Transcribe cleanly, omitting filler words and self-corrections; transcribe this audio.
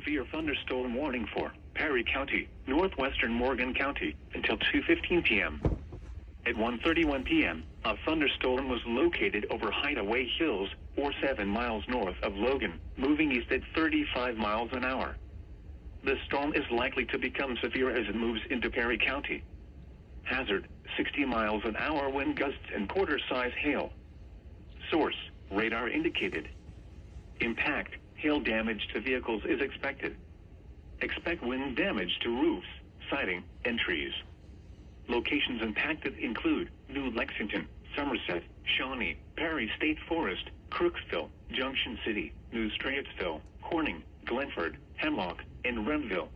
severe thunderstorm warning for Perry County, northwestern Morgan County, until 2:15 p.m. At 1:31 p.m., a thunderstorm was located over Hideaway Hills, or 7 miles north of Logan, moving east at 35 miles an hour. The storm is likely to become severe as it moves into Perry County. Hazard, 60 miles an hour wind gusts and quarter-size hail. Source, radar indicated. Impact, hail damage to vehicles is expected. Expect wind damage to roofs, siding, and trees. Locations impacted include New Lexington, Somerset, Shawnee, Perry State Forest, Crooksville, Junction City, New Straitsville, Corning, Glenford, Hemlock, and Renville.